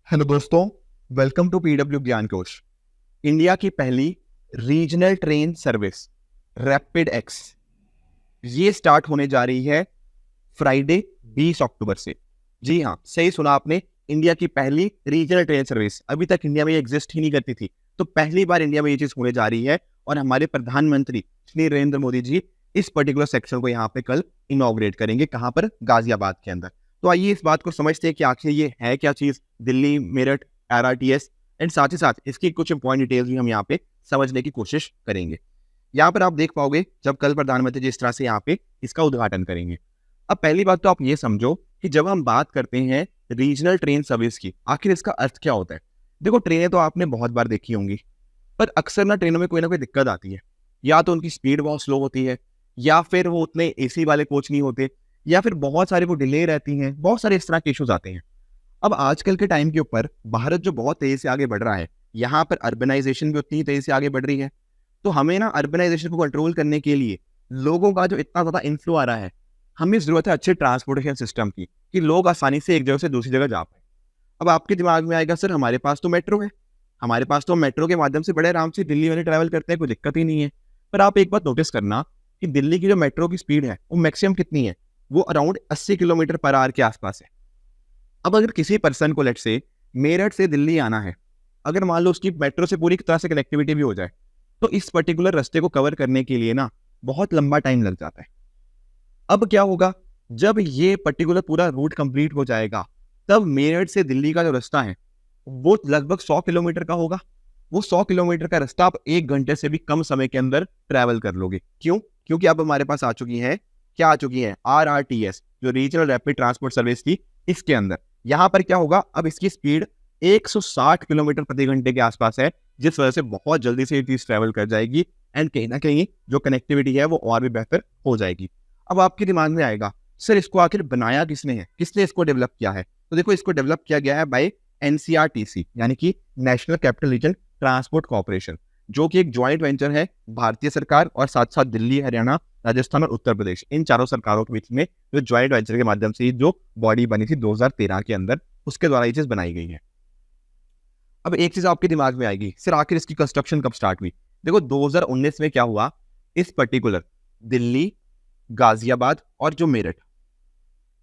Hello दोस्तों, welcome to PW ज्ञान कोश। इंडिया की पहली regional train service rapid x ये स्टार्ट होने जा रही है फ्राइडे 20 अक्टूबर से। जी हाँ, सही सुना आपने। इंडिया की पहली रीजनल ट्रेन सर्विस, अभी तक इंडिया में ये एग्जिस्ट ही नहीं करती थी, तो पहली बार इंडिया में ये चीज होने जा रही है। और हमारे प्रधानमंत्री श्री नरेंद्र मोदी जी इस पर्टिकुलर सेक्शन को यहाँ पे कल इनॉग्रेट करेंगे। कहाँ पर? गाजियाबाद के अंदर। तो आइए इस बात को समझते हैं कि आखिर ये है क्या चीज, दिल्ली मेरठ RRTS, एंड साथ ही साथ इसकी कुछ इंपॉर्टेंट डिटेल्स भी हम यहाँ पे समझने की कोशिश करेंगे। यहाँ पर आप देख पाओगे जब कल प्रधानमंत्री जी इस तरह से यहाँ पे इसका उद्घाटन करेंगे। अब पहली बात तो आप ये समझो कि जब हम बात करते हैं रीजनल ट्रेन सर्विस की, आखिर इसका अर्थ क्या होता है। देखो, ट्रेनें तो आपने बहुत बार देखी होंगी, पर अक्सर ना ट्रेनों में कोई ना कोई दिक्कत आती है। या तो उनकी स्पीड बहुत स्लो होती है, या फिर वो उतने AC वाले कोच नहीं होते, या फिर बहुत सारे वो डिले रहती हैं, बहुत सारे इस तरह के इश्यूज आते हैं। अब आजकल के टाइम के ऊपर भारत जो बहुत तेजी से आगे बढ़ रहा है, यहाँ पर अर्बनाइजेशन भी उतनी तेजी से आगे बढ़ रही है। तो हमें ना अर्बनाइजेशन को कंट्रोल करने के लिए, लोगों का जो इतना ज्यादा इन्फ्लो आ रहा है, हमें जरूरत है अच्छे ट्रांसपोर्टेशन सिस्टम की, कि लोग आसानी से एक जगह से दूसरी जगह जा पाए। अब आपके दिमाग में आएगा, सर हमारे पास तो मेट्रो है, हमारे पास तो मेट्रो के माध्यम से बड़े आराम से दिल्ली वाले ट्रैवल करते हैं, कोई दिक्कत ही नहीं है। पर आप एक बात नोटिस करना कि दिल्ली की जो मेट्रो की स्पीड है वो मैक्सिमम कितनी है? वो अराउंड 80 किलोमीटर पर आवर के आसपास है। अब अगर किसी पर्सन को लेट से मेरठ से दिल्ली आना है, अगर मान लो उसकी मेट्रो से पूरी तरह से कनेक्टिविटी भी हो जाए, तो इस पर्टिकुलर रास्ते को कवर करने के लिए ना बहुत लंबा टाइम लग जाता है। अब क्या होगा, जब ये पर्टिकुलर पूरा रूट कंप्लीट हो जाएगा, तब मेरठ से दिल्ली का जो रास्ता है वो लगभग 100 किलोमीटर का होगा। वो 100 किलोमीटर का रास्ता आप 1 घंटे से भी कम समय के अंदर ट्रैवल कर लोगे। क्यों? क्योंकि अब हमारे पास आ चुकी है, क्या आ चुकी है? RRTS, जो रीजनल रैपिड ट्रांसपोर्ट सर्विस थी। इसके अंदर यहाँ पर क्या होगा, अब इसकी स्पीड 160 किलोमीटर प्रति घंटे के आसपास है, जिस वजह से बहुत जल्दी से ये चीज ट्रैवल कर जाएगी, एंड कहीं ना कहीं जो कनेक्टिविटी है वो और भी बेहतर हो जाएगी। अब आपके दिमाग में आएगा, सर इसको आखिर बनाया किसने है, किसने इसको डेवलप किया है? तो देखो, इसको डेवलप किया गया है बाय NCRTC, यानी कि national capital region transport corporation, जो कि एक ज्वाइंट वेंचर है भारतीय सरकार और साथ साथ दिल्ली, हरियाणा, राजस्थान और उत्तर प्रदेश, इन चारों सरकारों के बीच में जो ज्वाइंट वेंचर के माध्यम से जो बॉडी बनी थी 2013 के अंदर, उसके द्वारा ये चीज बनाई गई है। अब एक चीज आपके दिमाग में आएगी, सर आखिर इसकी कंस्ट्रक्शन कब स्टार्ट हुई? देखो, 2019 में क्या हुआ, इस पर्टिकुलर दिल्ली, गाजियाबाद और जो मेरठ,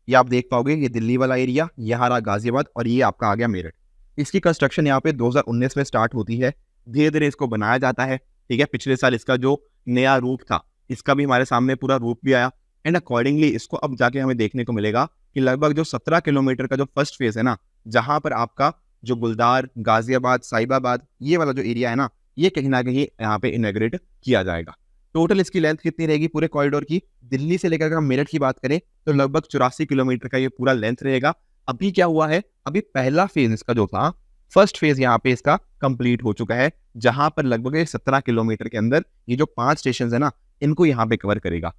ये आप देख पाओगे, ये दिल्ली वाला एरिया, यहाँ रहा गाजियाबाद, और ये आपका आ गया मेरठ। इसकी कंस्ट्रक्शन यहाँ पे 2019 में स्टार्ट होती है। धीरे धीरे इसको बनाया जाता है। ठीक है, पिछले साल इसका जो नया रूप था, इसका भी हमारे सामने पूरा रूप भी आया, एंड अकॉर्डिंगली इसको अब जाके हमें देखने को मिलेगा कि लगभग जो 17 किलोमीटर का जो फर्स्ट फेज है ना, जहां पर आपका जो गुलदार, गाजियाबाद, साहिबाबाद, ये वाला जो एरिया है ना, ये कहीं ना कहीं यहाँ पे इनॉग्रेट किया जाएगा। टोटल इसकी लेंथ कितनी रहेगी पूरे कॉरिडोर की? दिल्ली से लेकर अगर हम मेरठ की बात करें तो लगभग 84 किलोमीटर का ये पूरा लेंथ रहेगा। अभी क्या हुआ है, अभी पहला फेज इसका जो था, फर्स्ट फेज यहाँ पे इसका कंप्लीट हो चुका है, जहां पर लगभग 17 किलोमीटर के अंदर ये जो 5 स्टेशन है ना, इनको यहाँ पे कवर करेगा।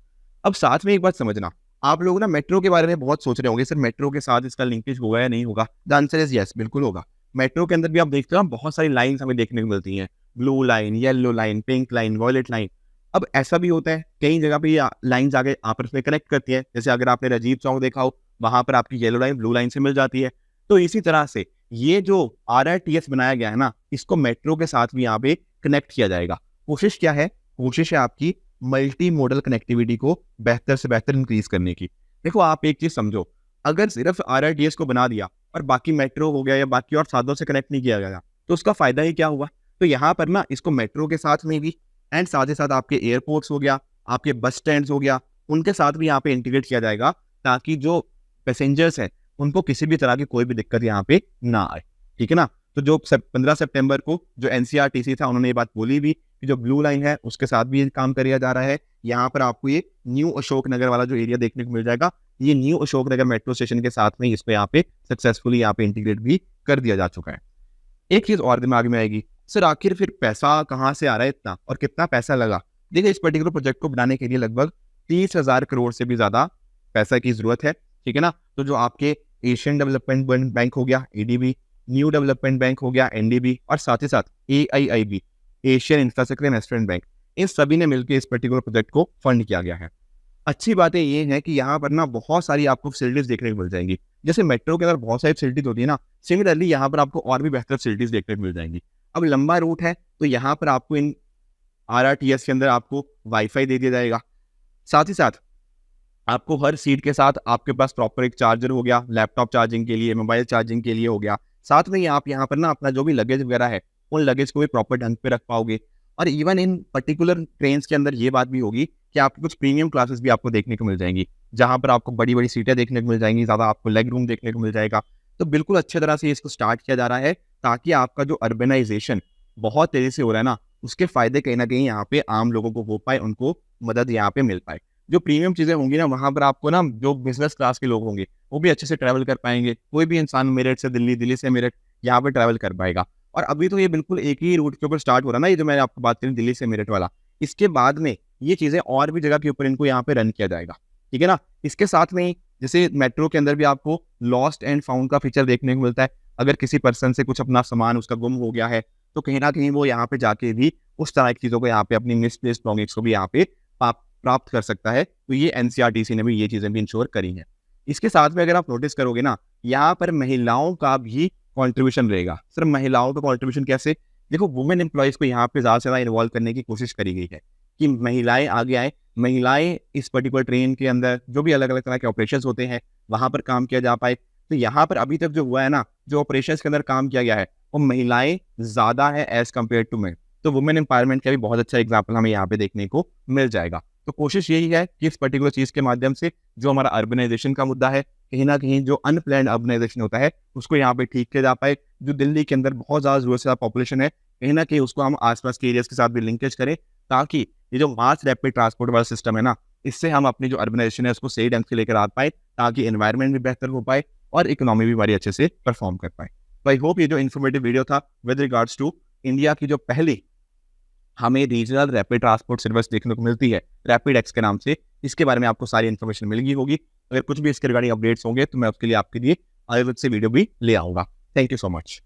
अब साथ में एक बात समझना, आप लोग ना मेट्रो के बारे में बहुत सोच रहे होंगे, सर मेट्रो के साथ इसका लिंकेज होगा या नहीं होगा? द आंसर इज यस, बिल्कुल होगा। मेट्रो के अंदर भी आप देखते हो बहुत सारी लाइन हमें देखने को मिलती है, blue line, yellow line, pink line, violet line. अब ऐसा भी होता है कई जगह पे ये लाइंस आगे आपस में कनेक्ट करती है, जैसे अगर आपने राजीव चौक देखा हो, वहां पर आपकी येलो लाइन ब्लू लाइन से मिल जाती है। तो इसी तरह से ये जो RRTS बनाया गया है ना, इसको मेट्रो के साथ भी यहाँ पे कनेक्ट किया जाएगा। कोशिश क्या है? कोशिश है आपकी मल्टी मोडल कनेक्टिविटी को बेहतर से बेहतर इंक्रीज करने की। देखो, आप एक चीज समझो, अगर सिर्फ RRTS को बना दिया और बाकी मेट्रो हो गया या बाकी और साधनों से कनेक्ट नहीं किया गया, तो उसका फायदा ही क्या हुआ? तो यहाँ पर ना इसको मेट्रो के साथ में भी, एंड साथ ही साथ आपके एयरपोर्ट्स हो गया, आपके बस स्टैंड्स हो गया, उनके साथ भी यहाँ पे इंटीग्रेट किया जाएगा, ताकि जो पैसेंजर्स हैं उनको किसी भी तरह की कोई भी दिक्कत यहाँ पे ना आए। ठीक है ना? तो जो 15 सितंबर को जो NCRTC था, उन्होंने ये बात बोली भी कि जो ब्लू लाइन है उसके साथ भी काम किया जा रहा है। यहाँ पर आपको ये न्यू अशोक नगर वाला जो एरिया देखने को मिल जाएगा, ये new Ashok Nagar metro station के साथ में इसको यहाँ पे सक्सेसफुली यहाँ पे इंटीग्रेट भी कर दिया जा चुका है। एक चीज और दिमाग में आएगी, सर आखिर फिर पैसा कहाँ से आ रहा है इतना, और कितना पैसा लगा? देखिए, इस पर्टिकुलर प्रोजेक्ट को बनाने के लिए लगभग 30,000 करोड़ से भी ज्यादा पैसा की जरूरत है। ठीक है ना? तो जो आपके एशियन डेवलपमेंट बैंक हो गया ADB, न्यू डेवलपमेंट बैंक हो गया NDB, और साथ ही साथ AIIB, Asian infrastructure investment bank, इन सभी ने मिलकर इस पर्टिकुलर प्रोजेक्ट को फंड किया गया है। अच्छी बातें ये हैं कि यहाँ पर ना बहुत सारी आपको फैसिलिटीज़ देखने को मिल जाएँगी। जैसे मेट्रो के अंदर बहुत सारी फैसिलिटीज़ होती है ना, सिमिलरली यहाँ पर आपको और भी बेहतर फैसिलिटीज़ देखने को मिल जाएँगी। अब लंबा रूट है, तो यहाँ पर आपको इन आरआरटीएस के अंदर आपको वाई-फाई दे दिया जाएगा। साथ ही साथ आपको हर सीट के साथ आपके पास प्रॉपर एक चार्जर हो गया, लैपटॉप चार्जिंग के लिए, मोबाइल चार्जिंग के लिए हो गया। साथ में ही आप यहाँ पर ना अपना जो भी लगेज वगैरह है, उन लगेज को भी प्रॉपर ढंग पे रख पाओगे। और इवन इन पर्टिकुलर ट्रेन्स के अंदर ये बात भी होगी कि आपको कुछ प्रीमियम क्लासेस भी आपको देखने को मिल जाएँगी, जहाँ पर आपको बड़ी-बड़ी सीटें देखने को मिल जाएँगी, ज़्यादा आपको लेग रूम देखने को मिल जाएगा। तो बिल्कुल अच्छी तरह से इसको स्टार्ट किया जा रहा है, ताकि आपका जो अर्बनाइज़ेशन बहुत तेज़ी से हो रहा है ना, उसके फ़ायदे कहीं न कहीं यहाँ पे आम लोगों को हो पाए, उनको मदद यहाँ पे मिल पाए। जो प्रीमियम चीज़ें होंगी ना, वहाँ पर आपको ना जो बिज़नेस क्लास के लोग होंगे, वो भी अच्छे से ट्रैवल कर पाएँगे। कोई भी इंसान मेरठ से दिल्ली, दिल्ली से मेरठ यहाँ पे ट्रैवल कर पाएगा। और अभी तो ये बिल्कुल एक ही रूट के ऊपर स्टार्ट हो रहा है ना, ये जो मैंने आपको बात करी दिल्ली से मेरठ वाला। इसके बाद में ये चीज़ें और भी जगह के ऊपर इनको यहाँ पे रन किया जाएगा। ठीक है ना? इसके साथ में ही जैसे मेट्रो के अंदर भी आपको लॉस्ट एंड फाउंड का फीचर देखने को मिलता है। अगर किसी पर्सन से कुछ अपना सामान उसका गुम हो गया है, तो कहीं न कहीं वो यहाँ पे जाके भी उस तरह की चीज़ों को यहाँ पे अपनी मिसप्लेस्ड बिलॉन्गिंग्स को भी यहाँ पे प्राप्त कर सकता है। तो ये एनसीईआरटीसी ने भी ये चीज़ें भी इंश्योर करी हैं। इसके साथ में अगर आप नोटिस करोगे ना, यहाँ पर महिलाओं का भी कंट्रीब्यूशन रहेगा। सिर्फ महिलाओं का कंट्रीब्यूशन कैसे? देखो, वुमेन एम्प्लॉइज़ को यहाँ पे ज़्यादा से ज़्यादा इन्वॉल्व करने की कोशिश करी गई है कि महिलाएँ आगे आएँ। महिलाएँ इस पर्टिकुलर ट्रेन के अंदर जो भी अलग-अलग तरह के ऑपरेशंस होते हैं, वहाँ पर काम किया जा पाए। तो यहाँ पर अभी तक जो हुआ है ना, जो ऑपरेशंस के अंदर काम किया गया है, वो महिलाएँ ज़्यादा है एज़ कम्पेयर टू मेन। तो वुमेन एम्पावरमेंट का भी बहुत अच्छा एग्जाम्पल हमें यहाँ पे देखने को मिल जाएगा। तो कोशिश यही है कि इस पर्टिकुलर चीज़ के माध्यम से जो हमारा अर्बनाइजेशन का मुद्दा है, कहीं न कहीं जो अनप्लैन्ड अर्बनाइजेशन होता है, उसको यहाँ पे ठीक किया जा पाए। जो दिल्ली के अंदर बहुत ज़्यादा ज़रूरत से ज़्यादा पॉपुलेशन है, कहीं न कहीं उसको हम आस-पास के एरियाज़ के साथ भी लिंकेज करें, ताकि ये जो मास रैपिड ट्रांसपोर्ट वाला सिस्टम है ना, इससे हम अपनी जो अर्बनाइजेशन है उसको सही ढंग से लेकर आ पाएँ, ताकि एनवायरनमेंट भी बेहतर हो पाए और इकोनॉमी भी हमारी अच्छे से परफ़ॉर्म कर पाए। तो आई होप ये जो इन्फॉर्मेटिव वीडियो था विद रिगार्ड्स टू इंडिया की जो पहली हमें रीजनल रैपिड ट्रांसपोर्ट सर्विस देखने को मिलती है, रैपिड एक्स के नाम से, इसके बारे में आपको सारी इन्फॉर्मेशन मिल गई होगी। अगर कुछ भी इसके रिगार्डिंग अपडेट्स होंगे, तो मैं उसके लिए आपके लिए अलग से वीडियो भी ले आऊँगा। Thank you so much.